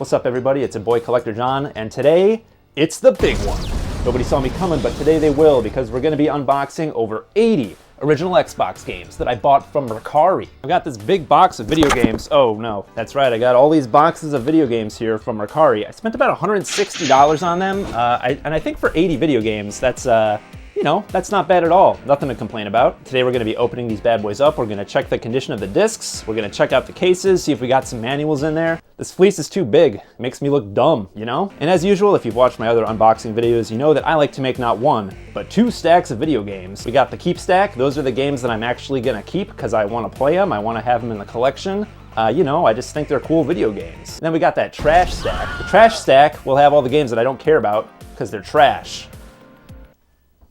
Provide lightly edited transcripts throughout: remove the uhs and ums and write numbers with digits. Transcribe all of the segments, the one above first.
What's up, everybody? It's your boy Collector John, and today it's the big one. Nobody saw me coming, but today they will, because we're going to be unboxing over 80 original Xbox games that I bought from Mercari. I got this big box of video games. Oh no, that's right, I got all these boxes of video games here from Mercari. I spent about $160 on them, and I think for 80 video games, that's you know, that's not bad at all. Nothing to complain about. Today we're gonna be opening these bad boys up. We're gonna check the condition of the discs. We're gonna check out the cases, see if we got some manuals in there. This fleece is too big. It makes me look dumb, you know? And as usual, if you've watched my other unboxing videos, you know that I like to make not one, but 2 stacks of video games. We got the keep stack. Those are the games that I'm actually gonna keep because I wanna play them. I wanna have them in the collection. You know, I just think they're cool video games. And then we got that trash stack. The trash stack will have all the games that I don't care about because they're trash.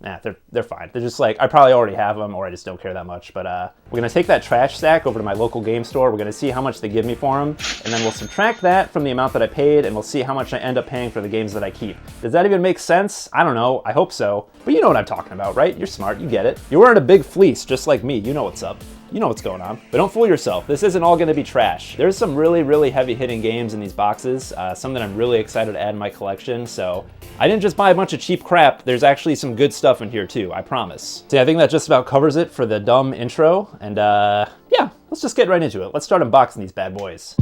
Nah, they're fine. They're just like, I probably already have them or I just don't care that much. But we're gonna take that trash stack over to my local game store. We're gonna see how much they give me for them. And then we'll subtract that from the amount that I paid and we'll see how much I end up paying for the games that I keep. Does that even make sense? I don't know, I hope so. But you know what I'm talking about, right? You're smart, you get it. You're wearing a big fleece just like me, you know what's up. You know what's going on. But don't fool yourself, this isn't all gonna be trash. There's some really, really heavy hitting games in these boxes, some that I'm really excited to add in my collection, so I didn't just buy a bunch of cheap crap, there's actually some good stuff in here too, I promise. See, I think that just about covers it for the dumb intro, and yeah, let's just get right into it. Let's start unboxing these bad boys.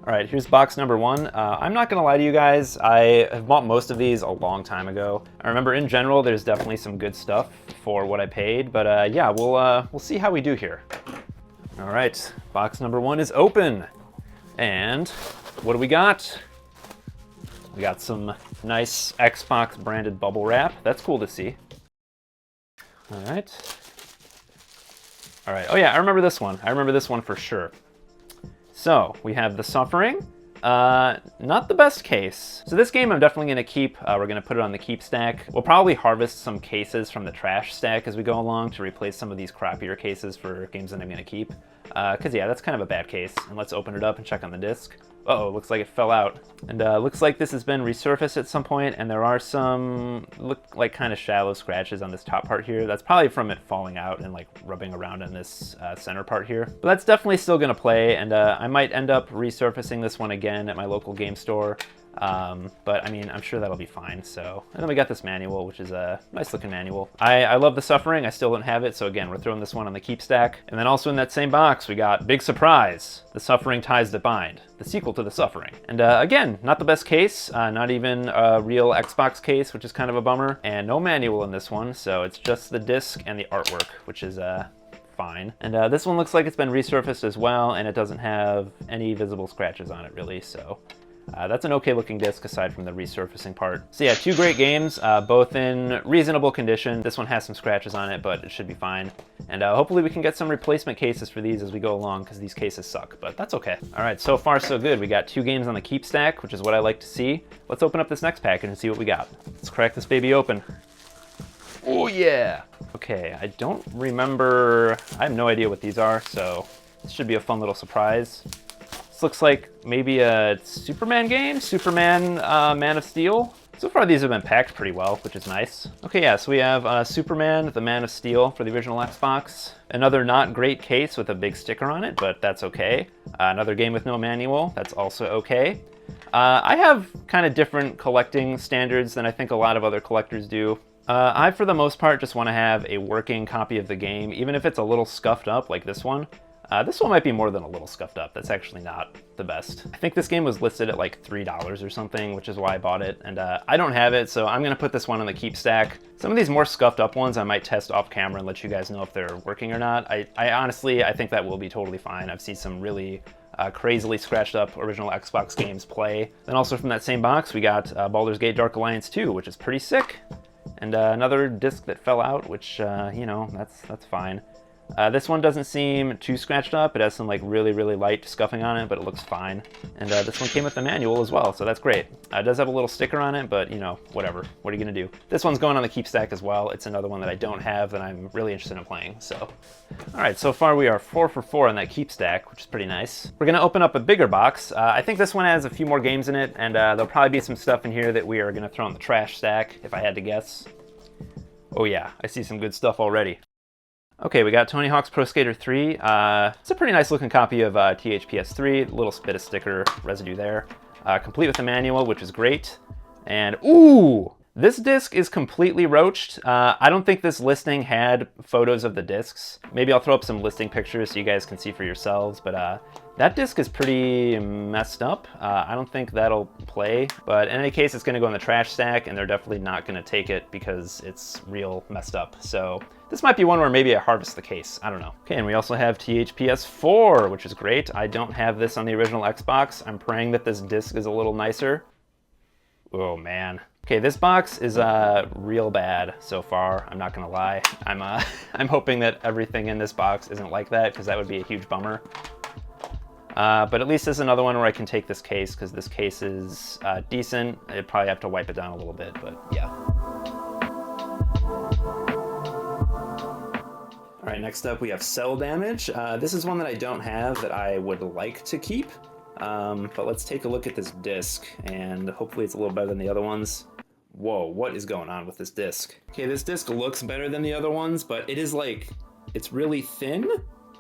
All right, here's box number 1. I'm not gonna lie to you guys, I have bought most of these a long time ago. I remember in general, there's definitely some good stuff for what I paid, but yeah, we'll see how we do here. All right, box number 1 is open. And what do we got? We got some nice Xbox branded bubble wrap. That's cool to see. All right. All right, oh yeah, I remember this one. I remember this one for sure. So we have The Suffering, not the best case. So this game I'm definitely gonna keep. We're gonna put it on the keep stack. We'll probably harvest some cases from the trash stack as we go along to replace some of these crappier cases for games that I'm gonna keep. Cause yeah, that's kind of a bad case. And let's open it up and check on the disc. Uh-oh, looks like it fell out. And looks like this has been resurfaced at some point, and there are some, look like kind of shallow scratches on this top part here. That's probably from it falling out and like rubbing around in this center part here. But that's definitely still gonna play, and I might end up resurfacing this one again at my local game store. But I mean, I'm sure that'll be fine. So, and then we got this manual, which is a nice looking manual. I love The Suffering. I still don't have it. So again, we're throwing this one on the keep stack. And then also in that same box, we got big surprise, The Suffering Ties That Bind, the sequel to The Suffering. And again, not the best case, not even a real Xbox case, which is kind of a bummer, and no manual in this one. So it's just the disc and the artwork, which is, fine. And this one looks like it's been resurfaced as well, and it doesn't have any visible scratches on it really. So that's an okay looking disc aside from the resurfacing part. So yeah, 2 great games, both in reasonable condition. This one has some scratches on it, but it should be fine. And hopefully we can get some replacement cases for these as we go along, because these cases suck, but that's okay. All right, so far so good. We got 2 games on the keep stack, which is what I like to see. Let's open up this next package and see what we got. Let's crack this baby open. Oh yeah. Okay, I don't remember, I have no idea what these are, so this should be a fun little surprise. Looks like maybe a Superman game, Superman Man of Steel. So far these have been packed pretty well, which is nice. Okay, yeah, so we have Superman, the Man of Steel for the original Xbox. Another not great case with a big sticker on it, but that's okay. Another game with no manual, that's also okay. I have kind of different collecting standards than I think a lot of other collectors do. I, for the most part, just want to have a working copy of the game, even if it's a little scuffed up like this one. This one might be more than a little scuffed up. That's actually not the best. I think this game was listed at like $3 or something, which is why I bought it. And I don't have it, so I'm gonna put this one on the keep stack. Some of these more scuffed up ones I might test off camera and let you guys know if they're working or not. I honestly, I think that will be totally fine. I've seen some really crazily scratched up original Xbox games play. Then also from that same box, we got Baldur's Gate Dark Alliance 2, which is pretty sick. And another disc that fell out, which, you know, that's fine. This one doesn't seem too scratched up. It has some like really, really light scuffing on it, but it looks fine. And this one came with the manual as well, so that's great. It does have a little sticker on it, but you know, whatever. What are you gonna do? This one's going on the keep stack as well. It's another one that I don't have that I'm really interested in playing, so. All right, so far we are 4 for 4 on that keep stack, which is pretty nice. We're gonna open up a bigger box. I think this one has a few more games in it, and there'll probably be some stuff in here that we are gonna throw in the trash stack, if I had to guess. Oh yeah, I see some good stuff already. Okay, we got Tony Hawk's Pro Skater 3. It's a pretty nice looking copy of THPS 3. A little bit of sticker residue there. Complete with the manual, which is great. And ooh! This disc is completely roached. I don't think this listing had photos of the discs. Maybe I'll throw up some listing pictures so you guys can see for yourselves, but that disc is pretty messed up. I don't think that'll play, but in any case, it's gonna go in the trash stack, and they're definitely not gonna take it because it's real messed up. So this might be one where maybe I harvest the case. I don't know. Okay, and we also have THPS 4, which is great. I don't have this on the original Xbox. I'm praying that this disc is a little nicer. Oh man. Okay, this box is real bad so far. I'm not gonna lie. I'm hoping that everything in this box isn't like that, because that would be a huge bummer. But at least this is another one where I can take this case, because this case is decent. I'd probably have to wipe it down a little bit, but yeah. All right, next up we have Cell Damage. This is one that I don't have that I would like to keep. But let's take a look at this disc, and hopefully it's a little better than the other ones. Whoa, what is going on with this disc? Okay, this disc looks better than the other ones, but it is like, it's really thin.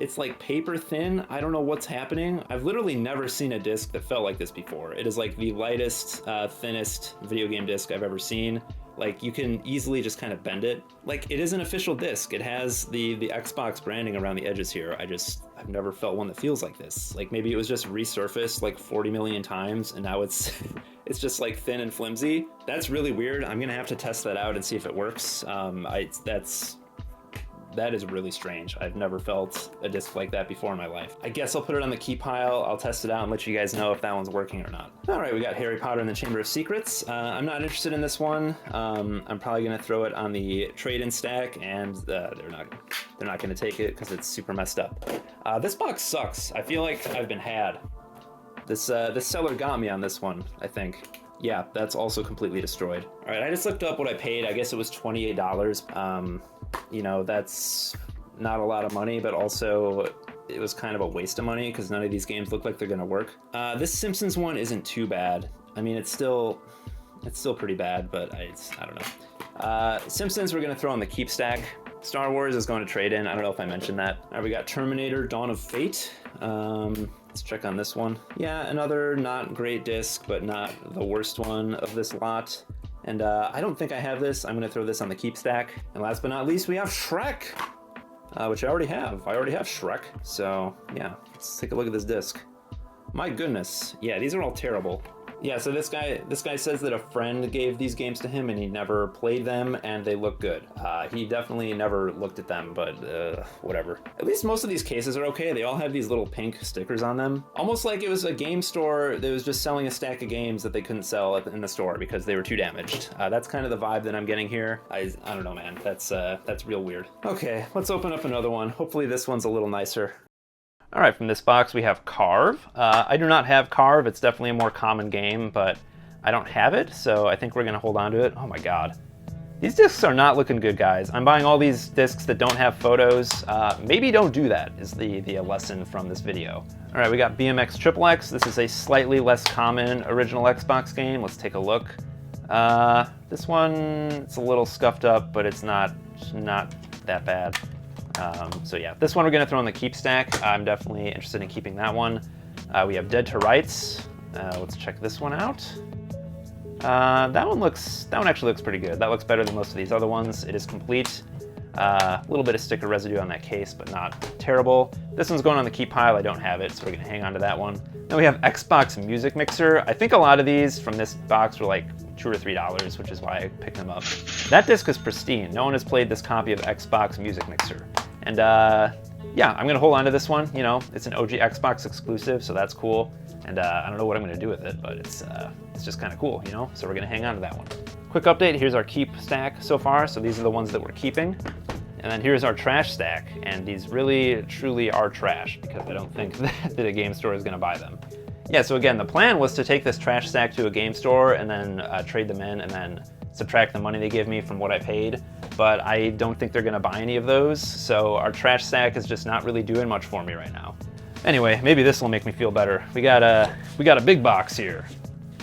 It's like paper thin. I don't know what's happening. I've literally never seen a disc that felt like this before. It is like the lightest, thinnest video game disc I've ever seen. Like, you can easily just kind of bend it. Like, it is an official disc. It has the Xbox branding around the edges here. I've never felt one that feels like this. Like, maybe it was just resurfaced like 40 million times, and now it's it's just like thin and flimsy. That's really weird. I'm gonna have to test that out and see if it works. That is really strange. I've never felt a disc like that before in my life. I guess I'll put it on the key pile. I'll test it out and let you guys know if that one's working or not. All right, we got Harry Potter and the Chamber of Secrets. I'm not interested in this one. I'm probably gonna throw it on the trade-in stack, and they're not gonna take it because it's super messed up. This box sucks. I feel like I've been had. This seller got me on this one, I think. Yeah, that's also completely destroyed. All right, I just looked up what I paid. I guess it was $28. You know, that's not a lot of money, but also it was kind of a waste of money because none of these games look like they're gonna work. This Simpsons one isn't too bad. I mean, it's still pretty bad, but I don't know. Simpsons we're gonna throw on the keep stack. Star Wars is going to trade in. I don't know if I mentioned that. All right, we got Terminator Dawn of Fate. Let's check on this one. Yeah, another not great disc, but not the worst one of this lot. And I don't think I have this. I'm gonna throw this on the keep stack. And last but not least, we have Shrek, which I already have. I already have Shrek. So yeah, let's take a look at this disc. My goodness. Yeah, these are all terrible. Yeah, so this guy says that a friend gave these games to him and he never played them and they look good. He definitely never looked at them, but whatever. At least most of these cases are okay. They all have these little pink stickers on them. Almost like it was a game store that was just selling a stack of games that they couldn't sell in the store because they were too damaged. That's kind of the vibe that I'm getting here. I don't know, man. That's real weird. Okay, let's open up another one. Hopefully this one's a little nicer. All right, from this box we have Carve. I do not have Carve. It's definitely a more common game, but I don't have it, so I think we're gonna hold on to it. Oh my God. These discs are not looking good, guys. I'm buying all these discs that don't have photos. Maybe don't do that is the lesson from this video. All right, we got BMX XXX. This is a slightly less common original Xbox game. Let's take a look. This one, it's a little scuffed up, but it's not that bad. So yeah, this one we're gonna throw in the keep stack. I'm definitely interested in keeping that one. We have Dead to Rights. Let's check this one out. That one actually looks pretty good. That looks better than most of these other ones. It is complete. A little bit of sticker residue on that case, but not terrible. This one's going on the keep pile. I don't have it, so we're gonna hang on to that one. Then we have Xbox Music Mixer. I think a lot of these from this box were like $2 or $3, which is why I picked them up. That disc is pristine. No one has played this copy of Xbox Music Mixer. And yeah, I'm gonna hold on to this one. You know, it's an OG Xbox exclusive, so that's cool. And I don't know what I'm gonna do with it, but it's just kind of cool, you know? So we're gonna hang on to that one. Quick update, here's our keep stack so far. So these are the ones that we're keeping. And then here's our trash stack. And these really, truly are trash because I don't think that a game store is gonna buy them. Yeah, so again, the plan was to take this trash stack to a game store and then trade them in and then subtract the money they give me from what I paid. But I don't think they're gonna buy any of those. So our trash stack is just not really doing much for me right now. Anyway, maybe this will make me feel better. We got a big box here.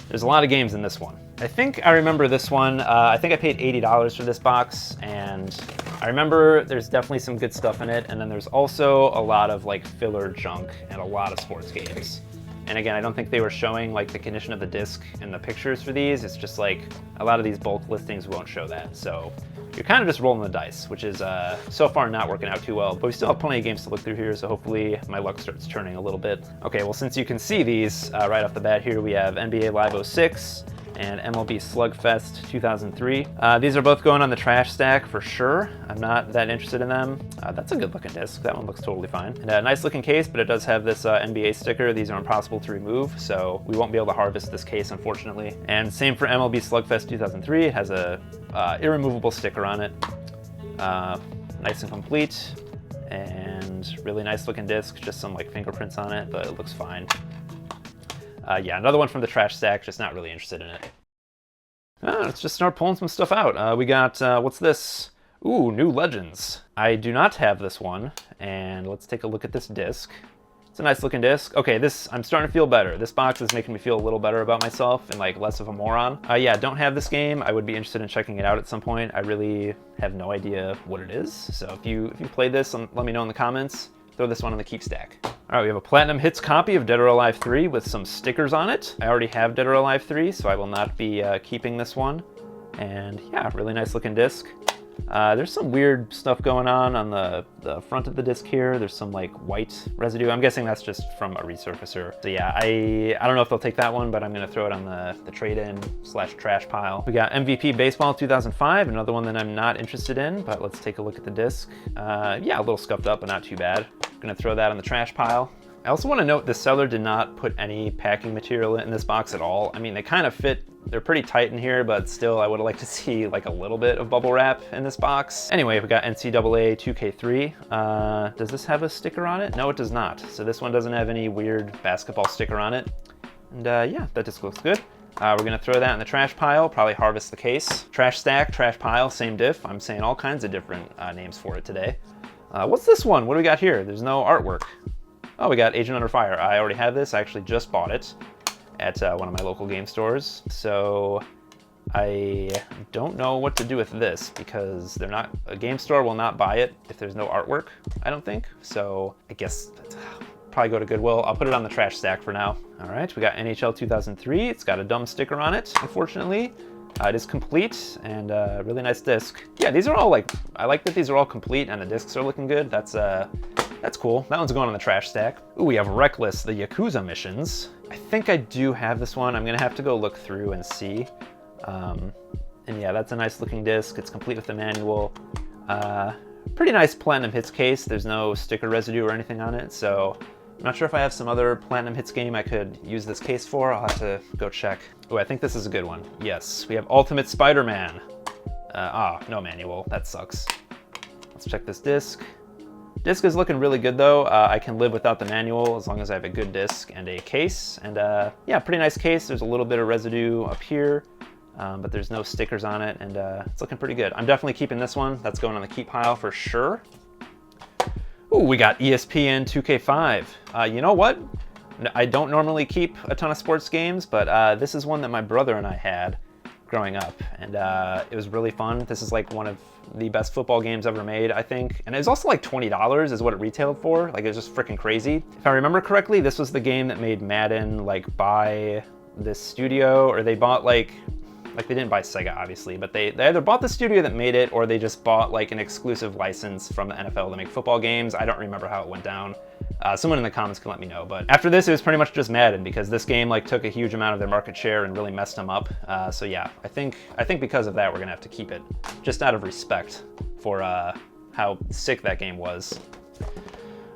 There's a lot of games in this one. I think I remember this one. I think I paid $80 for this box, and I remember there's definitely some good stuff in it, and then there's also a lot of like filler junk and a lot of sports games. And again, I don't think they were showing like the condition of the disc in the pictures for these. It's just like a lot of these bulk listings won't show that. So you're kind of just rolling the dice, which is so far not working out too well. But we still have plenty of games to look through here, so hopefully my luck starts turning a little bit. Okay, well, since you can see these right off the bat here, we have NBA Live 06 and MLB Slugfest 2003. These are both going on the trash stack for sure. I'm not that interested in them. That's a good looking disc. That one looks totally fine. And a nice looking case, but it does have this NBA sticker. These are impossible to remove, so we won't be able to harvest this case, unfortunately. And same for MLB Slugfest 2003. It has a irremovable sticker on it. Nice and complete, and really nice looking disc. Just some like fingerprints on it, but it looks fine. Yeah, another one from the trash stack, just not really interested in it. Let's just start pulling some stuff out. We got, what's this? Ooh, New Legends. I do not have this one, and let's take a look at this disc. It's a nice looking disc. Okay, I'm starting to feel better. This box is making me feel a little better about myself and like less of a moron. Yeah, don't have this game. I would be interested in checking it out at some point. I really have no idea what it is. So if you played this, let me know in the comments. Throw this one on the keep stack. All right, we have a Platinum Hits copy of Dead or Alive 3 with some stickers on it. I already have Dead or Alive 3, so I will not be keeping this one. And yeah, really nice looking disc. There's some weird stuff going on the front of the disc here. There's some like white residue. I'm guessing that's just from a resurfacer. So yeah, I don't know if they'll take that one, but I'm gonna throw it on the trade-in / trash pile. We got MVP Baseball 2005, another one that I'm not interested in, but let's take a look at the disc. Yeah, a little scuffed up, but not too bad. Gonna throw that on the trash pile. I also want to note the seller did not put any packing material in this box at all. I mean, they kind of fit, they're pretty tight in here, but still I would have liked to see like a little bit of bubble wrap in this box. Anyway, we got NCAA 2K3. Does this have a sticker on it? No, it does not. So this one doesn't have any weird basketball sticker on it. And yeah, that disc looks good. We're gonna throw that in the trash pile, probably harvest the case. Trash stack, trash pile, same diff. I'm saying all kinds of different names for it today. What's this one? What do we got here? There's no artwork. Oh, we got Agent Under Fire. I already have this. I actually just bought it at one of my local game stores. So I don't know what to do with this because a game store will not buy it if there's no artwork, I don't think. So I guess probably go to Goodwill. I'll put it on the trash stack for now. All right, we got NHL 2003. It's got a dumb sticker on it, unfortunately. It is complete and a really nice disc. Yeah, these are all like, I like that these are all complete and the discs are looking good. That's cool. That one's going on the trash stack. Ooh, we have Reckless, the Yakuza missions. I think I do have this one. I'm gonna have to go look through and see. And yeah, that's a nice looking disc. It's complete with the manual. Pretty nice Platinum Hits case. There's no sticker residue or anything on it, so I'm not sure if I have some other Platinum Hits game I could use this case for. I'll have to go check. Oh, I think this is a good one. Yes, we have Ultimate Spider-Man. No manual. That sucks. Let's check this disc. Disc is looking really good though. I can live without the manual as long as I have a good disc and a case. And yeah, pretty nice case. There's a little bit of residue up here, but there's no stickers on it, and it's looking pretty good. I'm definitely keeping this one. That's going on the keep pile for sure. Ooh, we got ESPN 2K5. You know what? I don't normally keep a ton of sports games, but this is one that my brother and I had growing up, and it was really fun. This is like one of the best football games ever made, I think. And it was also like $20 is what it retailed for. Like, it was just freaking crazy. If I remember correctly, this was the game that made Madden like buy this studio, or they bought like they didn't buy Sega obviously, but they either bought the studio that made it, or they just bought like an exclusive license from the NFL to make football games. I don't remember how it went down. Someone in the comments can let me know. But after this, it was pretty much just Madden, because this game like took a huge amount of their market share and really messed them up. So yeah, I think because of that, we're gonna have to keep it, just out of respect for how sick that game was.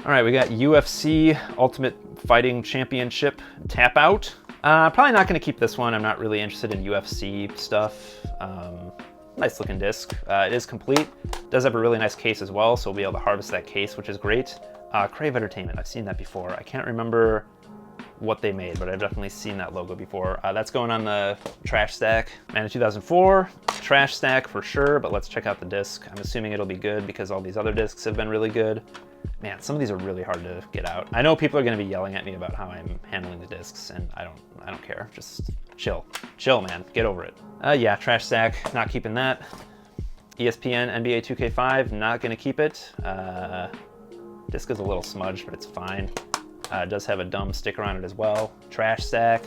All right, we got UFC Ultimate Fighting Championship Tap Out. Probably not gonna keep this one. I'm not really interested in UFC stuff. Nice looking disc. It is complete. Does have a really nice case as well, so we'll be able to harvest that case, which is great. Crave Entertainment, I've seen that before. I can't remember what they made, but I've definitely seen that logo before. That's going on the trash stack. Man, in 2004, trash stack for sure, but let's check out the disc. I'm assuming it'll be good because all these other discs have been really good. Man, some of these are really hard to get out. I know people are gonna be yelling at me about how I'm handling the discs, and I don't care. Just Chill, man, get over it. Yeah, trash stack, not keeping that. ESPN NBA 2K5, not gonna keep it. Disc is a little smudged, but it's fine. It does have a dumb sticker on it as well. Trash stack.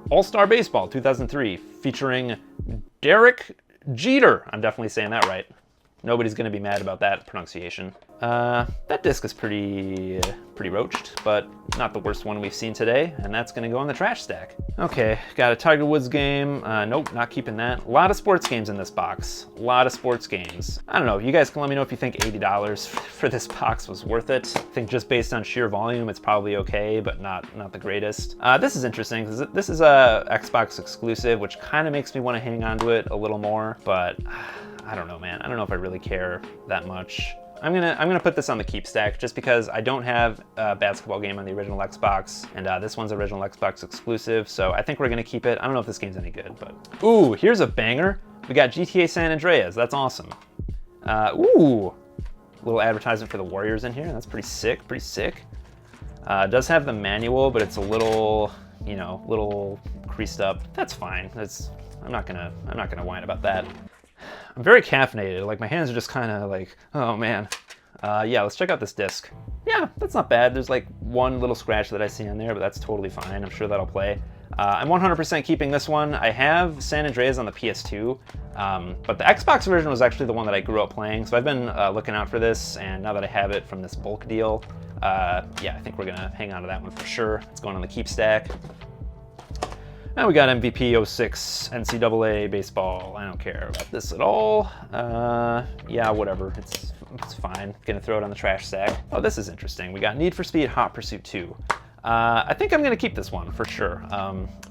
All-Star Baseball 2003, featuring Derek Jeter. I'm definitely saying that right. Nobody's gonna be mad about that pronunciation. That disc is pretty roached, but not the worst one we've seen today, and that's gonna go on the trash stack. Okay, got a Tiger Woods game. Nope, not keeping that. A lot of sports games in this box. A lot of sports games. I don't know, you guys can let me know if you think $80 for this box was worth it. I think just based on sheer volume, it's probably okay, but not the greatest. This is interesting, because this is a Xbox exclusive, which kind of makes me want to hang on to it a little more, but I don't know, man. I don't know if I really care that much. I'm gonna put this on the keep stack just because I don't have a basketball game on the original Xbox, and this one's original Xbox exclusive, so I think we're gonna keep it. I don't know if this game's any good, but ooh, here's a banger. We got GTA San Andreas. That's awesome. Ooh, little advertisement for the Warriors in here. That's pretty sick. Pretty sick. It does have the manual, but it's a little, you know, little creased up. That's fine. I'm not gonna whine about that. I'm very caffeinated, like my hands are just kind of like, oh man. Yeah, let's check out this disc. Yeah, that's not bad. There's like one little scratch that I see on there, but that's totally fine. I'm sure that'll play. I'm 100% keeping this one. I have San Andreas on the PS2, but the Xbox version was actually the one that I grew up playing, so I've been looking out for this, and now that I have it from this bulk deal, yeah, I think we're gonna hang on to that one for sure. It's going on the keep stack. And we got MVP 06 NCAA baseball. I don't care about this at all. Yeah, whatever. It's fine. Gonna throw it on the trash stack. Oh, this is interesting. We got Need for Speed Hot Pursuit 2. I think I'm gonna keep this one for sure.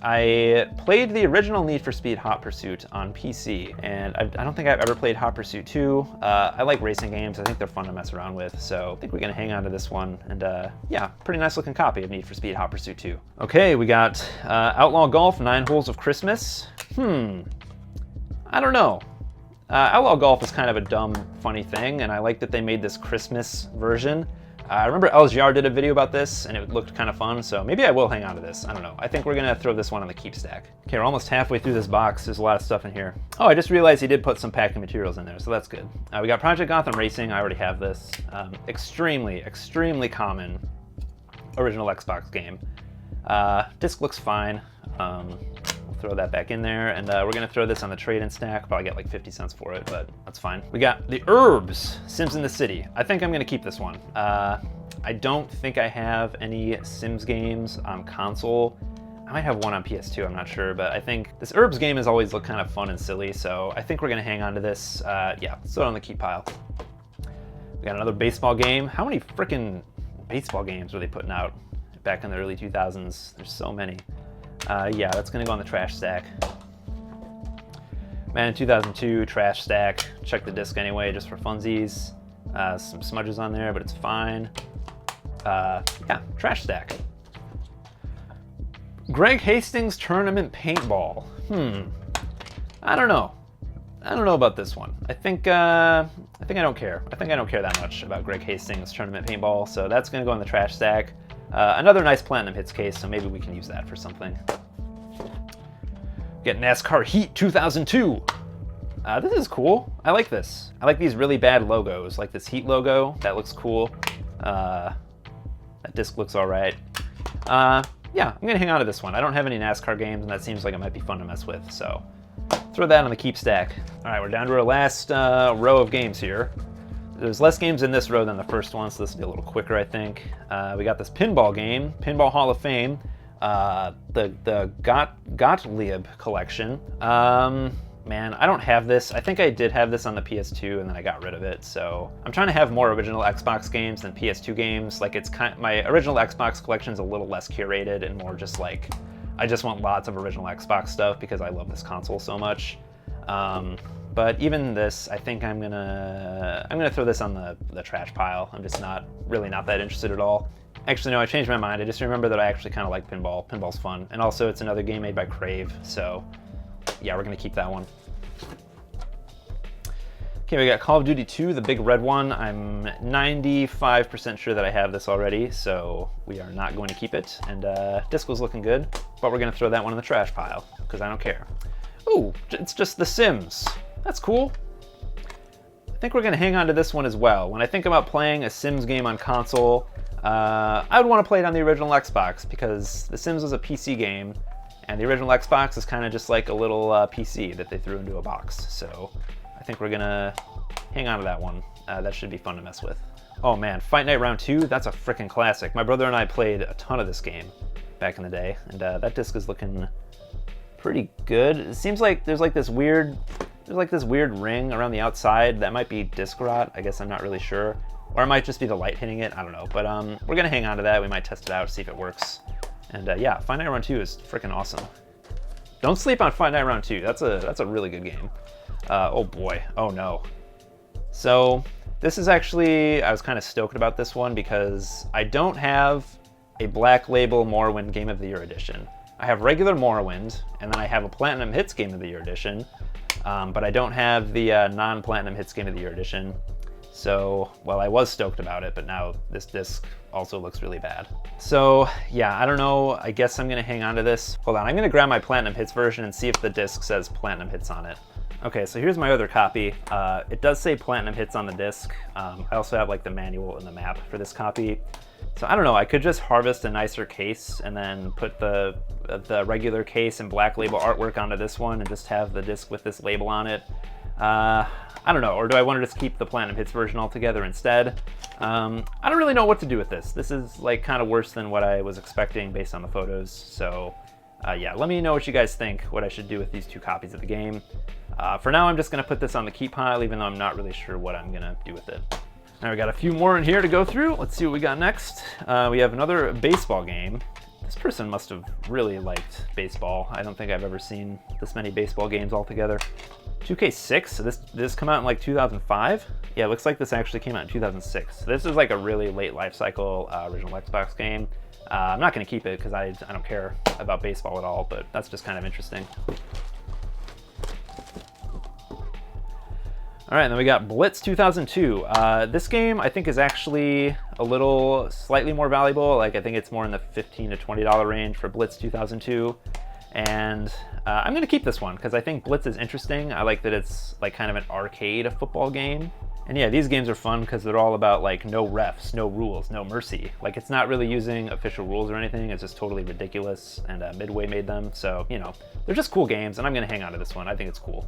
I played the original Need for Speed Hot Pursuit on PC, and I don't think I've ever played Hot Pursuit 2. I like racing games. I think they're fun to mess around with, so I think we're gonna hang on to this one. And yeah, pretty nice looking copy of Need for Speed Hot Pursuit 2. Okay, we got Outlaw Golf 9 Holes of Christmas. I don't know. Outlaw Golf is kind of a dumb, funny thing, and I like that they made this Christmas version. I remember LGR did a video about this, and it looked kind of fun, so maybe I will hang on to this. I don't know. I think we're gonna throw this one on the keep stack. Okay, we're almost halfway through this box. There's a lot of stuff in here. Oh, I just realized he did put some packing materials in there, so that's good. We got Project Gotham Racing. I already have this. Extremely common original Xbox game. Disc looks fine. Throw that back in there, and we're gonna throw this on the trade-in stack. Probably get like 50 cents for it, but that's fine. We got The Urbz, Sims in the City. I think I'm gonna keep this one. I don't think I have any Sims games on console. I might have one on PS2, I'm not sure, but I think this Urbz game has always looked kind of fun and silly, so I think we're gonna hang on to this. Yeah, let's throw it on the keep pile. We got another baseball game. How many freaking baseball games were they putting out back in the early 2000s? There's so many. Yeah, that's gonna go on the trash stack. Madden 2002, trash stack. Check the disc anyway, just for funsies. Some smudges on there, but it's fine. Yeah, trash stack. Greg Hastings Tournament Paintball. I don't know. I don't know about this one. I think I don't care. I think I don't care that much about Greg Hastings Tournament Paintball, so that's gonna go in the trash stack. Another nice Platinum Hits case, so maybe we can use that for something. Get NASCAR Heat 2002. This is cool. I like this. I like these really bad logos, like this Heat logo. That looks cool. That disc looks all right. Yeah, I'm gonna hang on to this one. I don't have any NASCAR games, and that seems like it might be fun to mess with, so throw that on the keep stack. All right, we're down to our last row of games here. There's less games in this row than the first one, so this will be a little quicker, I think. We got this pinball game, Pinball Hall of Fame, the Gottlieb collection. Man, I don't have this. I think I did have this on the PS2, and then I got rid of it. So I'm trying to have more original Xbox games than PS2 games. Like, it's my original Xbox collection is a little less curated and more just like, I just want lots of original Xbox stuff because I love this console so much. But even this, I think I'm gonna throw this on the trash pile. I'm just not that interested at all. Actually, no, I changed my mind. I just remember that I actually kind of like pinball. Pinball's fun, and also it's another game made by Crave. So yeah, we're gonna keep that one. Okay, we got Call of Duty 2, the big red one. I'm 95% sure that I have this already, so we are not going to keep it. And disc was looking good, but we're gonna throw that one in the trash pile, because I don't care. Ooh, it's just The Sims. That's cool. I think we're gonna hang on to this one as well. When I think about playing a Sims game on console, I would wanna play it on the original Xbox, because The Sims was a PC game, and the original Xbox is kind of just like a little PC that they threw into a box. So I think we're gonna hang on to that one. That should be fun to mess with. Oh man, Fight Night Round 2, that's a freaking classic. My brother and I played a ton of this game back in the day, and that disc is looking pretty good. It seems like there's like this weird ring around the outside. That might be disc rot, I guess I'm not really sure. Or it might just be the light hitting it, I don't know. But we're gonna hang on to that. We might test it out, see if it works. And yeah, Fight Night Round 2 is freaking awesome. Don't sleep on Fight Night Round 2, that's a really good game. Oh boy, oh no. So this is actually, I was kind of stoked about this one because I don't have a Black Label Morrowind Game of the Year edition. I have regular Morrowind, and then I have a Platinum Hits Game of the Year edition, but I don't have the non-Platinum Hits Game of the Year edition. So, well, I was stoked about it, but now this disc also looks really bad. So yeah, I don't know, I guess I'm gonna hang on to this. Hold on, I'm gonna grab my Platinum Hits version and see if the disc says Platinum Hits on it. Okay, so here's my other copy. It does say Platinum Hits on the disc. I also have like the manual and the map for this copy. So I don't know, I could just harvest a nicer case and then put the regular case and Black Label artwork onto this one and just have the disc with this label on it. I don't know, or do I want to just keep the Platinum Hits version altogether instead? I don't really know what to do with this. This is like kind of worse than what I was expecting based on the photos. So yeah, let me know what you guys think, what I should do with these two copies of the game. For now, I'm just gonna put this on the keep pile, even though I'm not really sure what I'm gonna do with it. Now we got a few more in here to go through. Let's see what we got next. We have another baseball game. This person must have really liked baseball. I don't think I've ever seen this many baseball games altogether. 2K6, so this come out in like 2005? Yeah, it looks like this actually came out in 2006. So this is like a really late life cycle original Xbox game. I'm not gonna keep it because I don't care about baseball at all, but that's just kind of interesting. All right, and then we got Blitz 2002. This game I think is actually a little slightly more valuable. Like I think it's more in the $15 to $20 range for Blitz 2002. And I'm gonna keep this one because I think Blitz is interesting. I like that it's like kind of an arcade football game. And yeah, these games are fun because they're all about like no refs, no rules, no mercy. Like it's not really using official rules or anything. It's just totally ridiculous, and Midway made them. So, you know, they're just cool games, and I'm gonna hang on to this one. I think it's cool.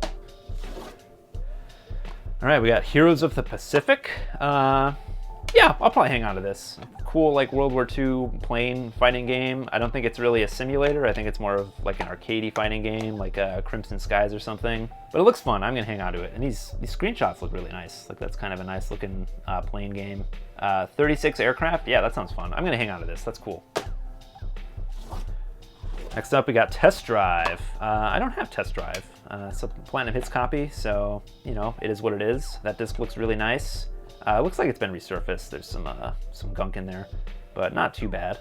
All right, we got Heroes of the Pacific. Yeah, I'll probably hang on to this. Cool, like World War II plane fighting game. I don't think it's really a simulator. I think it's more of like an arcadey fighting game, like Crimson Skies or something. But it looks fun. I'm gonna hang on to it. And these screenshots look really nice. Like that's kind of a nice looking plane game. 36 aircraft. Yeah, that sounds fun. I'm gonna hang on to this. That's cool. Next up, we got Test Drive. I don't have Test Drive. It's a Platinum Hits copy, so you know it is what it is. That disc looks really nice. It looks like it's been resurfaced. There's some gunk in there, but not too bad.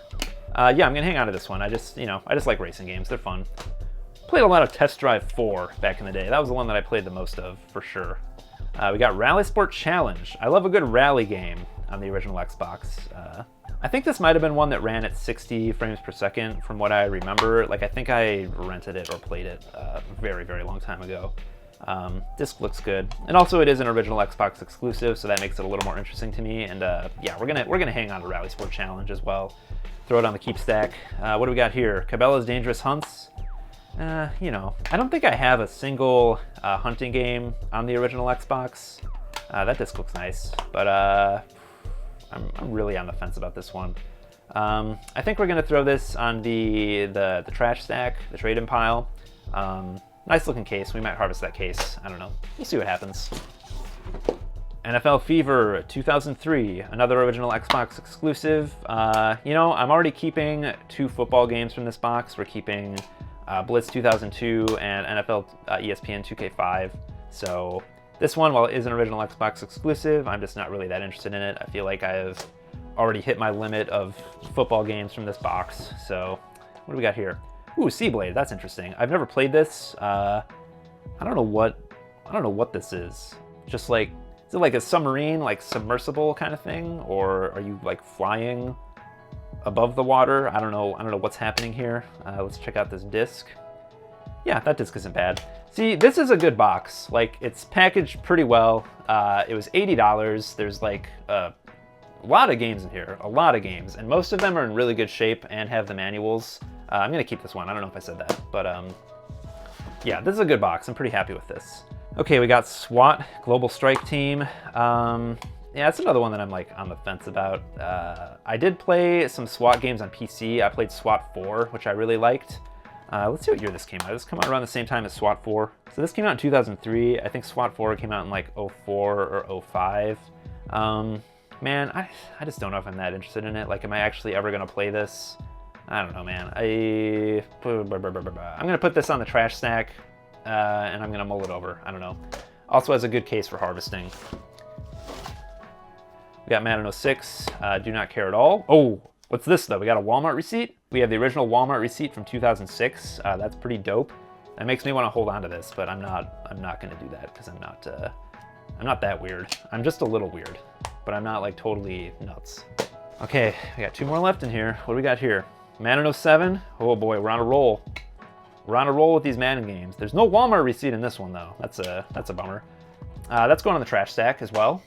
Yeah, I'm gonna hang on to this one. I just like racing games. They're fun. Played a lot of Test Drive 4 back in the day. That was the one that I played the most of, for sure. We got Rally Sport Challenge. I love a good rally game on the original Xbox. I think this might have been one that ran at 60 frames per second from what I remember. Like I think I rented it or played it a very, very long time ago. Disc looks good, and also it is an original Xbox exclusive, so that makes it a little more interesting to me. And yeah, we're gonna hang on to Rally Sport Challenge as well. Throw it on the keep stack. What do we got here? Cabela's Dangerous Hunts. You know, I don't think I have a single hunting game on the original Xbox. That disc looks nice, but I'm really on the fence about this one. I think we're gonna throw this on the trash stack, the trade-in pile. Nice looking case. We might harvest that case. I don't know. We'll see what happens. NFL Fever 2003, another original Xbox exclusive. You know, I'm already keeping 2 football games from this box. We're keeping Blitz 2002 and NFL ESPN 2K5. So this one, while it is an original Xbox exclusive, I'm just not really that interested in it. I feel like I've already hit my limit of football games from this box. So what do we got here? Ooh, Seablade, that's interesting. I've never played this. I don't know what this is. Just like, is it like a submarine, like submersible kind of thing? Or are you like flying above the water? I don't know what's happening here. Let's check out this disc. Yeah, that disc isn't bad. See, this is a good box. Like, it's packaged pretty well. It was $80. There's like a lot of games in here, a lot of games, and most of them are in really good shape and have the manuals. I'm gonna keep this one. I don't know if I said that, but yeah, this is a good box. I'm pretty happy with this. Okay, we got SWAT, Global Strike Team. Yeah, it's another one that I'm like on the fence about. I did play some SWAT games on PC. I played SWAT 4, which I really liked. Let's see what year this came out. This came out around the same time as SWAT 4. So this came out in 2003. I think SWAT 4 came out in like 04 or 05. Man, I just don't know if I'm that interested in it. Like, am I actually ever gonna play this? I don't know, man. I'm gonna put this on the trash stack, and I'm gonna mull it over. I don't know. Also has a good case for harvesting. We got Madden 06, do not care at all. Oh, what's this though? We got a Walmart receipt. We have the original Walmart receipt from 2006. That's pretty dope. That makes me want to hold on to this, but I'm not gonna do that because I'm not that weird. I'm just a little weird, but I'm not like totally nuts. Okay, we got 2 more left in here. What do we got here? Madden 07. Oh boy, we're on a roll. We're on a roll with these Madden games. There's no Walmart receipt in this one though. That's a bummer. That's going on the trash stack as well.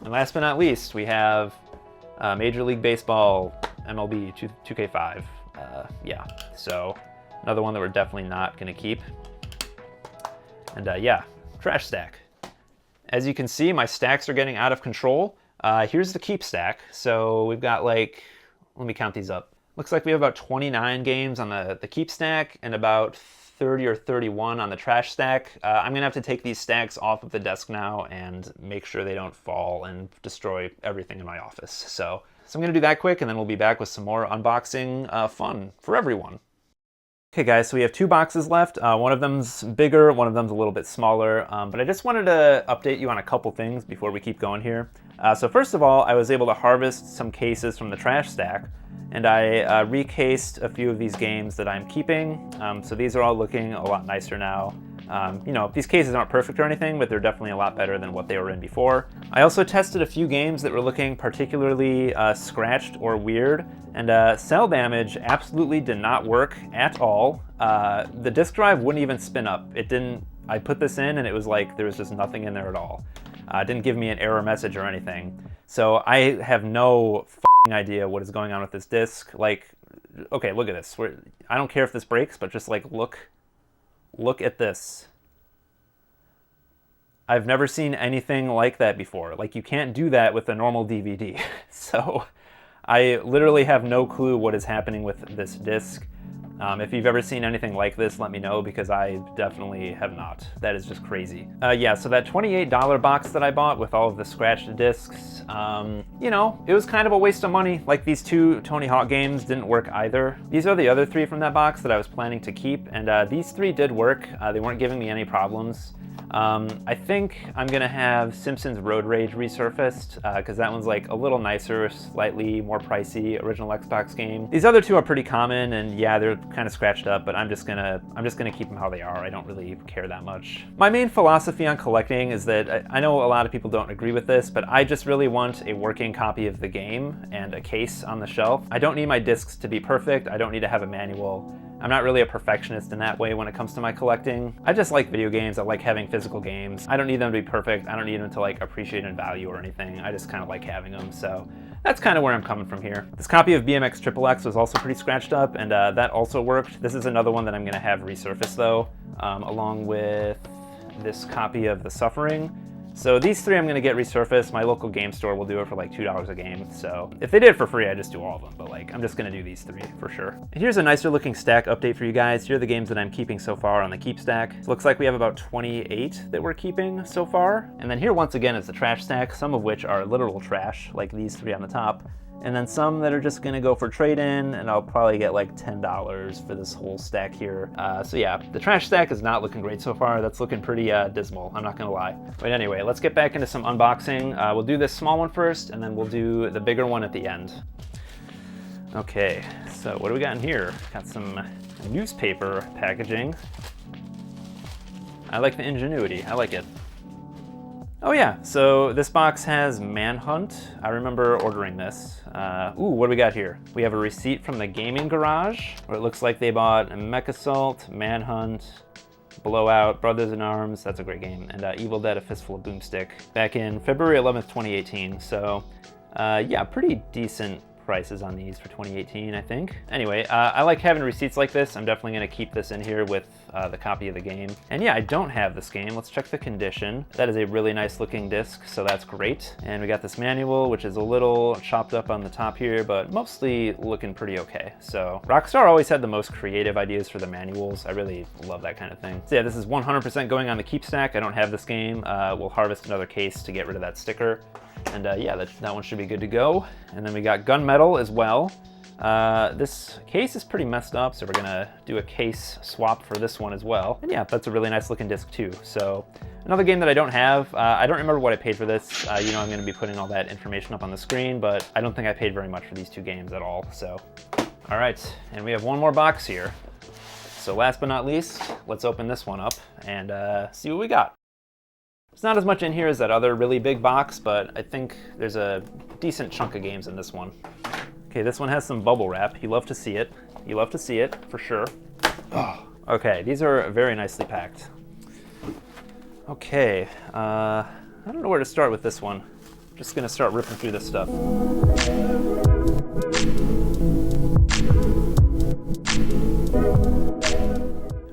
And last but not least, we have Major League Baseball MLB 2K5. Yeah, so another one that we're definitely not gonna keep. And yeah, trash stack. As you can see, my stacks are getting out of control. Here's the keep stack. So we've got like, let me count these up. Looks like we have about 29 games on the keep stack and about 30 or 31 on the trash stack. I'm gonna have to take these stacks off of the desk now and make sure they don't fall and destroy everything in my office. So I'm gonna do that quick, and then we'll be back with some more unboxing fun for everyone. Okay guys, so we have 2 boxes left. One of them's bigger, one of them's a little bit smaller, but I just wanted to update you on a couple things before we keep going here. So first of all, I was able to harvest some cases from the trash stack, and I recased a few of these games that I'm keeping. So these are all looking a lot nicer now. You know, these cases aren't perfect or anything, but they're definitely a lot better than what they were in before. I also tested a few games that were looking particularly scratched or weird, and cell damage absolutely did not work at all. The disk drive wouldn't even spin up. It didn't. I put this in and it was like there was just nothing in there at all. It didn't give me an error message or anything. So I have no idea what is going on with this disk. Like, okay, look at this. I don't care if this breaks, but just like look at this. I've never seen anything like that before. Like, you can't do that with a normal DVD. So I literally have no clue what is happening with this disc. If you've ever seen anything like this, let me know, because I definitely have not. That is just crazy. Yeah, so that $28 box that I bought with all of the scratched discs, you know, it was kind of a waste of money. Like, these 2 Tony Hawk games didn't work either. These are the other 3 from that box that I was planning to keep, and these 3 did work. They weren't giving me any problems. I think I'm gonna have Simpsons Road Rage resurfaced, because that one's like a little nicer, slightly more pricey, original Xbox game. These other 2 are pretty common, and yeah, they're kind of scratched up, but I'm just gonna keep them how they are. I don't really care that much. My main philosophy on collecting is that I know a lot of people don't agree with this, but I just really want a working copy of the game and a case on the shelf. I don't need my discs to be perfect. I don't need to have a manual. I'm not really a perfectionist in that way when it comes to my collecting. I just like video games. I like having physical games. I don't need them to be perfect. I don't need them to like appreciate and value or anything. I just kind of like having them. So that's kind of where I'm coming from here. This copy of BMX XXX was also pretty scratched up, and that also worked. This is another one that I'm gonna have resurfaced though, along with this copy of The Suffering. So these 3 I'm gonna get resurfaced. My local game store will do it for like $2 a game. So if they did it for free, I just do all of them. But like, I'm just gonna do these 3 for sure. And here's a nicer looking stack update for you guys. Here are the games that I'm keeping so far on the keep stack. So it looks like we have about 28 that we're keeping so far. And then here once again is the trash stack, some of which are literal trash, like these 3 on the top. And then some that are just gonna go for trade-in, and I'll probably get like $10 for this whole stack here. So yeah, the trash stack is not looking great so far. That's looking pretty dismal, I'm not gonna lie. But anyway, let's get back into some unboxing. We'll do this small one first, and then we'll do the bigger one at the end. Okay, so what do we got in here? Got some newspaper packaging. I like the ingenuity, I like it. Oh yeah, so this box has Manhunt. I remember ordering this. Ooh, what do we got here? We have a receipt from the Gaming Garage, where it looks like they bought Mechassault, Manhunt, Blowout, Brothers in Arms, that's a great game, and Evil Dead: A Fistful of Boomstick back in February 11th, 2018. So yeah, pretty decent prices on these for 2018, I think. Anyway, I like having receipts like this. I'm definitely gonna keep this in here with the copy of the game. And yeah, I don't have this game. Let's check the condition. That is a really nice looking disc, so that's great. And we got this manual, which is a little chopped up on the top here, but mostly looking pretty okay. So Rockstar always had the most creative ideas for the manuals. I really love that kind of thing. So yeah, this is 100% going on the keep stack. I don't have this game. We'll harvest another case to get rid of that sticker. And yeah, that one should be good to go. And then we got Gunmetal as well. This case is pretty messed up, so we're gonna do a case swap for this one as well. And yeah, that's a really nice looking disc too. So another game that I don't have. I don't remember what I paid for this. You know, I'm gonna be putting all that information up on the screen, but I don't think I paid very much for these two games at all. So, all right, and we have one more box here. So last but not least, let's open this one up and see what we got. It's not as much in here as that other really big box, but I think there's a decent chunk of games in this one. Okay, this one has some bubble wrap. You love to see it. You love to see it, for sure. Oh. Okay, these are very nicely packed. Okay, I don't know where to start with this one. I'm just gonna start ripping through this stuff.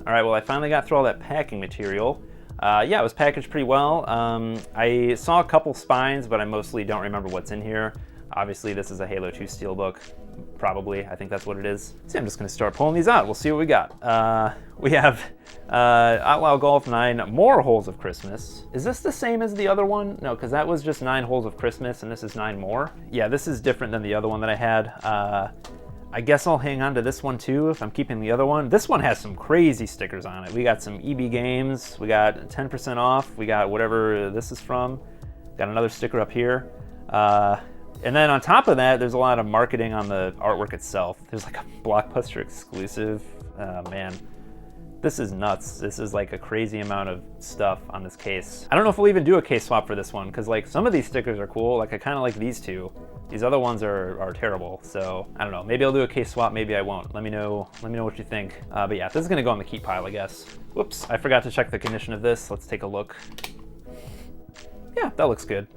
All right, well, I finally got through all that packing material. Yeah, it was packaged pretty well. I saw a couple spines, but I mostly don't remember what's in here. Obviously, this is a Halo 2 Steelbook. Probably, I think that's what it is. So I'm just gonna start pulling these out. We'll see what we got. We have Outlaw Golf 9, more Holes of Christmas. Is this the same as the other one? No, because that was just 9 Holes of Christmas, and this is 9 more. Yeah, this is different than the other one that I had. I guess I'll hang on to this one too if I'm keeping the other one. This one has some crazy stickers on it. We got some EB Games, we got 10% off, we got whatever this is from. Got another sticker up here. And then on top of that, there's a lot of marketing on the artwork itself. There's like a Blockbuster exclusive. Man, this is nuts. This is like a crazy amount of stuff on this case. I don't know if we'll even do a case swap for this one, because like some of these stickers are cool. Like I kind of like these two. These other ones are terrible, so I don't know. Maybe I'll do a case swap, maybe I won't. Let me know what you think. But yeah, this is gonna go on the keep pile, I guess. Whoops, I forgot to check the condition of this. Let's take a look. Yeah, that looks good.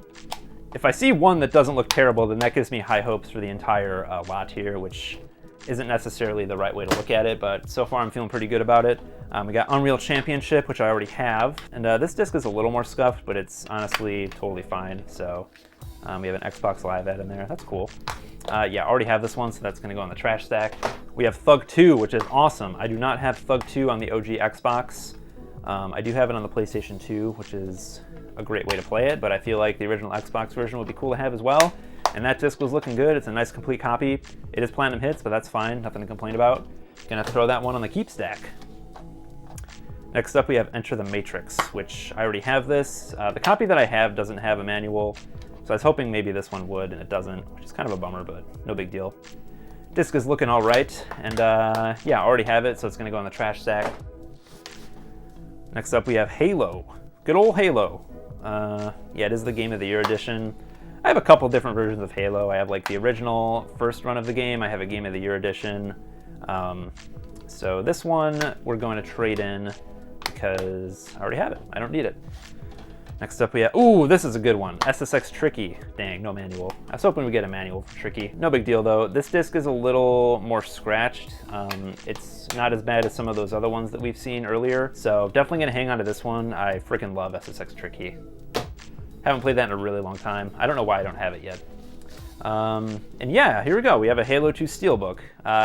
If I see one that doesn't look terrible, then that gives me high hopes for the entire lot here, which isn't necessarily the right way to look at it, but so far I'm feeling pretty good about it. We got Unreal Championship, which I already have, and this disc is a little more scuffed, but it's honestly totally fine. So we have an Xbox Live ad in there. That's cool. Yeah, I already have this one, so that's gonna go on the trash stack. We have Thug 2, which is awesome. I do not have Thug 2 on the OG Xbox. I do have it on the PlayStation 2, which is a great way to play it, but I feel like the original Xbox version would be cool to have as well. And that disc was looking good. It's a nice complete copy. It is Platinum Hits, but that's fine. Nothing to complain about. Gonna throw that one on the keep stack. Next up, we have Enter the Matrix, which I already have this. The copy that I have doesn't have a manual, so I was hoping maybe this one would, and it doesn't, which is kind of a bummer, but no big deal. Disc is looking all right, and yeah, I already have it, so it's gonna go on the trash stack. Next up, we have Halo. Good old Halo. Yeah, it is the Game of the Year edition. I have a couple different versions of Halo. I have like the original first run of the game. I have a Game of the Year edition. So this one we're going to trade in because I already have it. I don't need it. Next up we have, ooh, this is a good one. SSX Tricky. Dang, no manual. I was hoping we'd get a manual for Tricky. No big deal though. This disc is a little more scratched. It's not as bad as some of those other ones that we've seen earlier. So definitely gonna hang on to this one. I freaking love SSX Tricky. Haven't played that in a really long time. I don't know why I don't have it yet. And yeah, here we go. We have a Halo 2 Steelbook.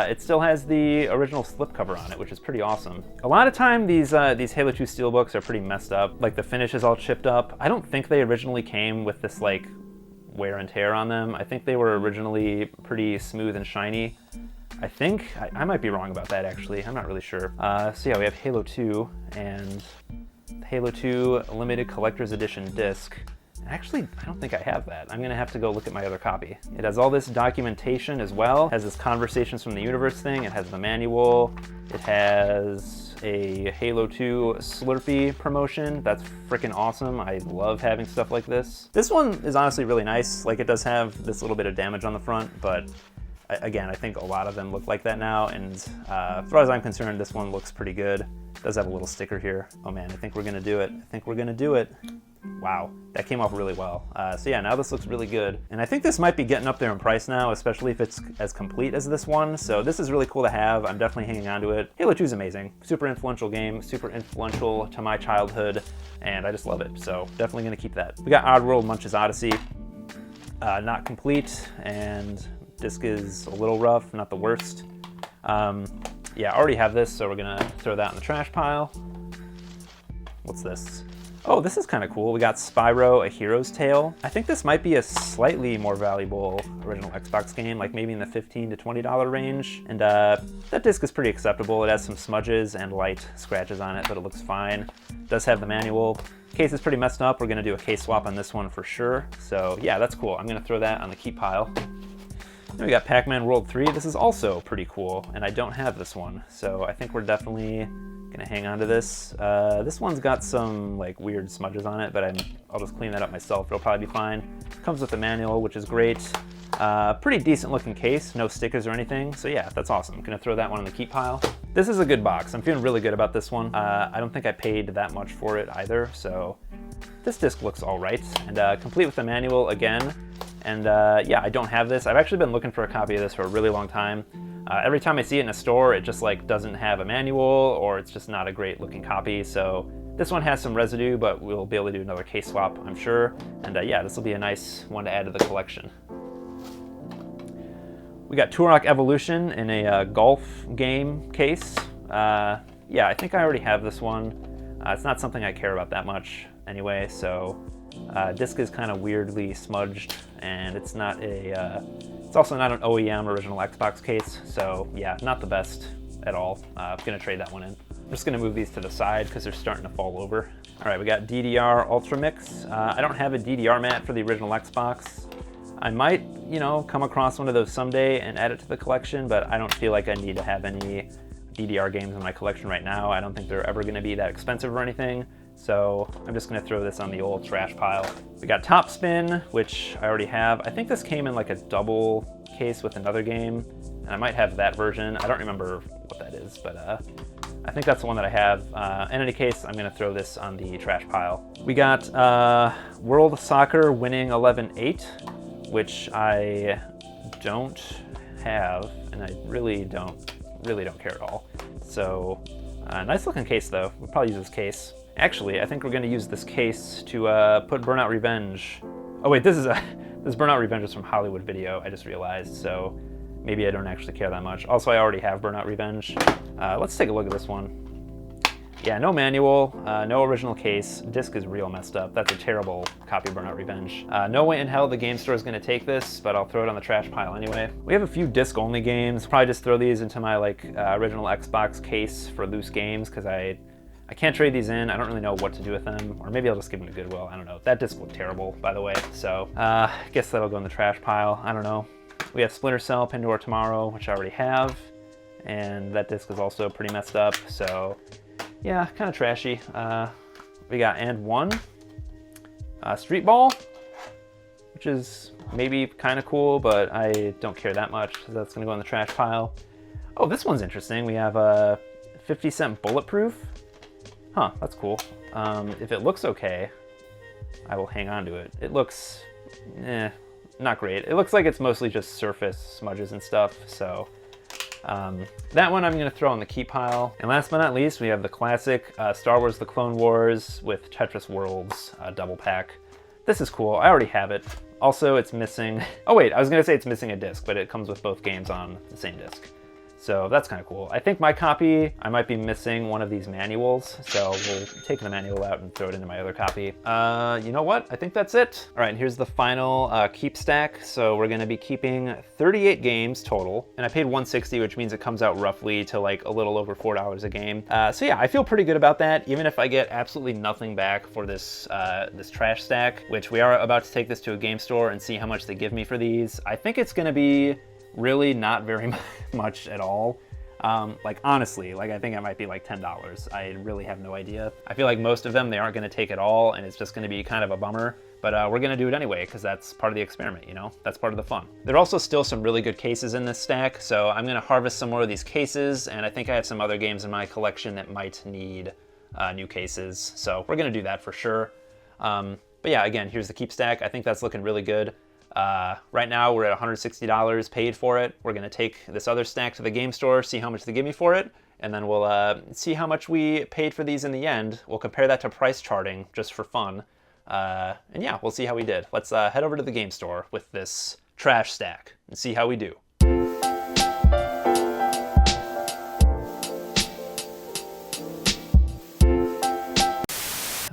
It still has the original slipcover on it, which is pretty awesome. A lot of time these Halo 2 Steelbooks are pretty messed up. Like the finish is all chipped up. I don't think they originally came with this like wear and tear on them. I think they were originally pretty smooth and shiny. I think, I might be wrong about that actually. I'm not really sure. So yeah, we have Halo 2 and Halo 2 Limited Collector's Edition disc. Actually, I don't think I have that. I'm gonna have to go look at my other copy. It has all this documentation as well. It has this Conversations from the Universe thing. It has the manual. It has a Halo 2 Slurpee promotion. That's freaking awesome. I love having stuff like this. This one is honestly really nice. Like, it does have this little bit of damage on the front, but again, I think a lot of them look like that now, and as far as I'm concerned, this one looks pretty good. It does have a little sticker here. Oh man, I think we're gonna do it. I think we're gonna do it. Wow, that came off really well. So yeah, now this looks really good. And I think this might be getting up there in price now, especially if it's as complete as this one. So this is really cool to have. I'm definitely hanging on to it. Halo 2 is amazing. Super influential game, super influential to my childhood, and I just love it. So definitely gonna keep that. We got Oddworld Munch's Odyssey. Not complete, and disc is a little rough, not the worst. Yeah, I already have this, so we're gonna throw that in the trash pile. What's this? Oh, this is kind of cool. We got Spyro: A Hero's Tale. I think this might be a slightly more valuable original Xbox game, like maybe in the $15 to $20 range. And that disc is pretty acceptable. It has some smudges and light scratches on it, but it looks fine. It does have the manual. Case is pretty messed up. We're gonna do a case swap on this one for sure. So yeah, that's cool. I'm gonna throw that on the keep pile. Then we got Pac-Man World 3. This is also pretty cool, and I don't have this one, so I think we're definitely gonna hang on to this. This one's got some like weird smudges on it, but I'll just clean that up myself. It'll probably be fine. Comes with the manual, which is great. Pretty decent looking case, no stickers or anything, so yeah, that's awesome. I'm gonna throw that one in the keep pile. This is a good box. I'm feeling really good about this one. I don't think I paid that much for it either, so this disc looks all right. And complete with the manual again. And yeah, I don't have this. I've actually been looking for a copy of this for a really long time. Every time I see it in a store, it just like doesn't have a manual, or it's just not a great looking copy. So this one has some residue, but we'll be able to do another case swap, I'm sure. And yeah, this will be a nice one to add to the collection. We got Turok Evolution in a golf game case. Yeah, I think I already have this one. It's not something I care about that much anyway, so disc is kind of weirdly smudged, and it's not a, it's also not an OEM original Xbox case, so yeah, not the best at all. I'm gonna trade that one in. I'm just gonna move these to the side because they're starting to fall over. All right, we got DDR Ultra Mix. I don't have a DDR mat for the original Xbox. I might, you know, come across one of those someday and add it to the collection, but I don't feel like I need to have any DDR games in my collection right now. I don't think they're ever gonna be that expensive or anything. So I'm just gonna throw this on the old trash pile. We got Top Spin, which I already have. I think this came in like a double case with another game, and I might have that version. I don't remember what that is, but I think that's the one that I have. In any case, I'm gonna throw this on the trash pile. We got World Soccer Winning 11-8, which I don't have, and I really don't care at all. So nice looking case though. We'll probably use this case. Actually, I think we're gonna use this case to put Burnout Revenge. Oh wait, this Burnout Revenge is from Hollywood Video, I just realized, so maybe I don't actually care that much. Also, I already have Burnout Revenge. Let's take a look at this one. Yeah, no manual, no original case. Disc is real messed up. That's a terrible copy of Burnout Revenge. No way in hell the game store is gonna take this, but I'll throw it on the trash pile anyway. We have a few disc-only games. Probably just throw these into my like original Xbox case for loose games, because I can't trade these in. I don't really know what to do with them, or maybe I'll just give them to Goodwill. I don't know. That disc looked terrible, by the way, so I guess that'll go in the trash pile. I don't know. We have Splinter Cell, Pandora Tomorrow, which I already have, and that disc is also pretty messed up, so yeah, kind of trashy. We got And One, Street Ball, which is maybe kind of cool, but I don't care that much, so that's gonna go in the trash pile. Oh, this one's interesting. We have a 50 Cent Bulletproof. Huh, that's cool. If it looks okay, I will hang on to it. It looks, not great. It looks like it's mostly just surface smudges and stuff, so that one I'm gonna throw in the keep pile. And last but not least, we have the classic Star Wars The Clone Wars with Tetris Worlds double pack. This is cool, I already have it. Also, it's missing, oh wait, I was gonna say it's missing a disc, but it comes with both games on the same disc. So that's kind of cool. I think my copy, I might be missing one of these manuals, so we'll take the manual out and throw it into my other copy. You know what? I think that's it. All right, here's the final keep stack. So we're gonna be keeping 38 games total, and I paid $160, which means it comes out roughly to like a little over $4 a game. So yeah, I feel pretty good about that, even if I get absolutely nothing back for this, this trash stack, which we are about to take this to a game store and see how much they give me for these. I think it's gonna be really not very much at all. Like honestly, like I think it might be like $10. I really have no idea. I feel like most of them, they aren't gonna take it all and it's just gonna be kind of a bummer. But we're gonna do it anyway because that's part of the experiment, you know? That's part of the fun. There are also still some really good cases in this stack, so I'm gonna harvest some more of these cases, and I think I have some other games in my collection that might need new cases. So we're gonna do that for sure. But yeah, again, here's the keep stack. I think that's looking really good. Right now we're at $160 paid for it. We're gonna take this other stack to the game store, see how much they give me for it, and then we'll see how much we paid for these in the end. We'll compare that to price charting just for fun. And yeah, we'll see how we did. Let's head over to the game store with this trash stack and see how we do.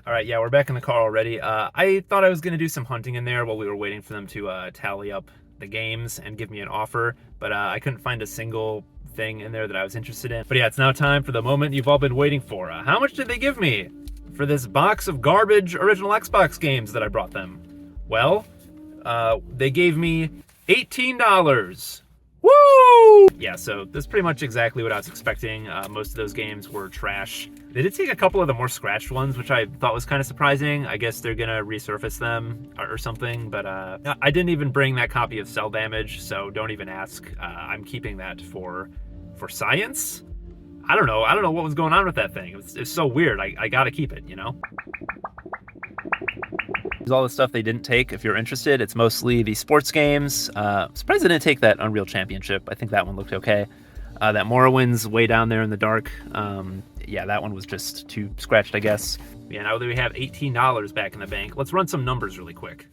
All right, yeah, we're back in the car already. I thought I was gonna do some hunting in there while we were waiting for them to tally up the games and give me an offer, but I couldn't find a single thing in there that I was interested in. But yeah, it's now time for the moment you've all been waiting for. How much did they give me for this box of garbage original Xbox games that I brought them? Well, they gave me $18. Woo! Yeah, so that's pretty much exactly what I was expecting. Most of those games were trash. They did take a couple of the more scratched ones, which I thought was kind of surprising. I guess they're gonna resurface them or something, but I didn't even bring that copy of Cell Damage, so don't even ask. I'm keeping that for science. I don't know what was going on with that thing. It's so weird. I gotta keep it, you know? Here's all the stuff they didn't take. If you're interested, it's mostly the sports games. Surprised they didn't take that Unreal Championship. I think that one looked okay. That Morrowind's way down there in the dark. Yeah, that one was just too scratched, I guess. Yeah, now that we have $18 back in the bank, let's run some numbers really quick.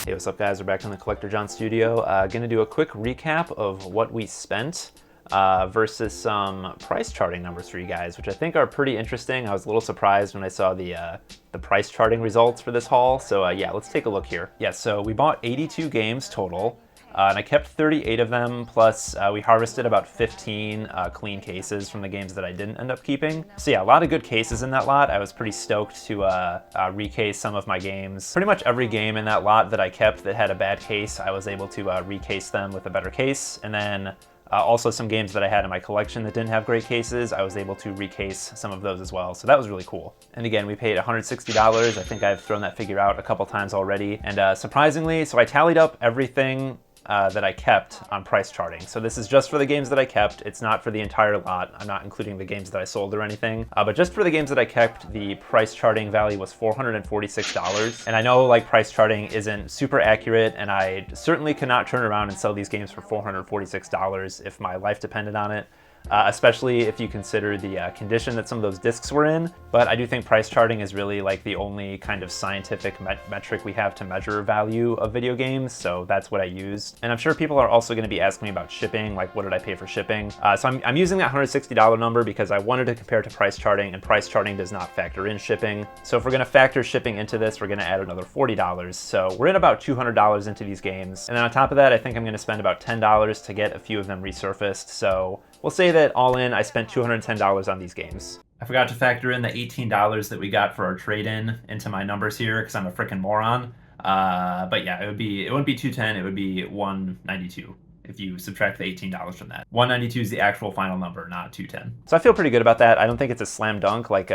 Hey, what's up guys? We're back in the Collector John studio. Gonna do a quick recap of what we spent versus some price charting numbers for you guys, which I think are pretty interesting. I was a little surprised when I saw the price charting results for this haul. So yeah, let's take a look here. Yeah, so we bought 82 games total. And I kept 38 of them, plus we harvested about 15 clean cases from the games that I didn't end up keeping. So yeah, a lot of good cases in that lot. I was pretty stoked to recase some of my games. Pretty much every game in that lot that I kept that had a bad case, I was able to recase them with a better case. And then also some games that I had in my collection that didn't have great cases, I was able to recase some of those as well. So that was really cool. And again, we paid $160. I think I've thrown that figure out a couple times already. And surprisingly, so I tallied up everything that I kept on price charting. So this is just for the games that I kept. It's not for the entire lot. I'm not including the games that I sold or anything. But just for the games that I kept, the price charting value was $446. And I know like price charting isn't super accurate, and I certainly cannot turn around and sell these games for $446 if my life depended on it. Especially if you consider the condition that some of those discs were in. But I do think price charting is really like the only kind of scientific metric we have to measure value of video games, so that's what I used. And I'm sure people are also going to be asking me about shipping, like what did I pay for shipping? So I'm using that $160 number because I wanted to compare to price charting, and price charting does not factor in shipping. So if we're going to factor shipping into this, we're going to add another $40. So we're in about $200 into these games. And then on top of that, I think I'm going to spend about $10 to get a few of them resurfaced. So we'll say that all in, I spent $210 on these games. I forgot to factor in the $18 that we got for our trade-in into my numbers here because I'm a freaking moron. But yeah, it wouldn't be 210, it would be 192 if you subtract the $18 from that. 192 is the actual final number, not 210. So I feel pretty good about that. I don't think it's a slam dunk like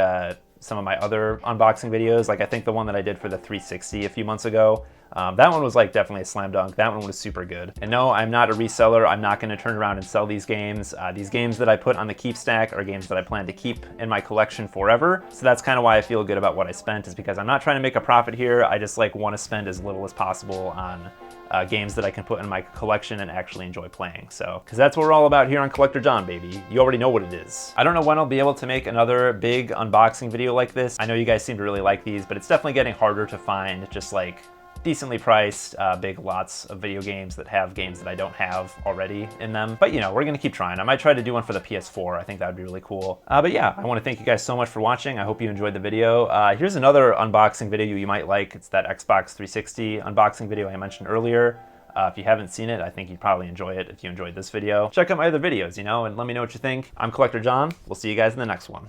some of my other unboxing videos. Like I think the one that I did for the 360 a few months ago, that one was like definitely a slam dunk. That one was super good. And no, I'm not a reseller. I'm not going to turn around and sell these games. These games that I put on the keep stack are games that I plan to keep in my collection forever. So that's kind of why I feel good about what I spent, is because I'm not trying to make a profit here. I just like want to spend as little as possible on games that I can put in my collection and actually enjoy playing. So, because that's what we're all about here on Collector John, baby. You already know what it is. I don't know when I'll be able to make another big unboxing video like this. I know you guys seem to really like these, but it's definitely getting harder to find just like decently priced big lots of video games that have games that I don't have already in them. But you know, we're gonna keep trying. I might try to do one for the PS4. I think that would be really cool. But yeah, I want to thank you guys so much for watching. I hope you enjoyed the video. Here's another unboxing video you might like. It's that Xbox 360 unboxing video I mentioned earlier. If you haven't seen it, I think you'd probably enjoy it if you enjoyed this video. Check out my other videos, you know, and let me know what you think. I'm Collector John. We'll see you guys in the next one.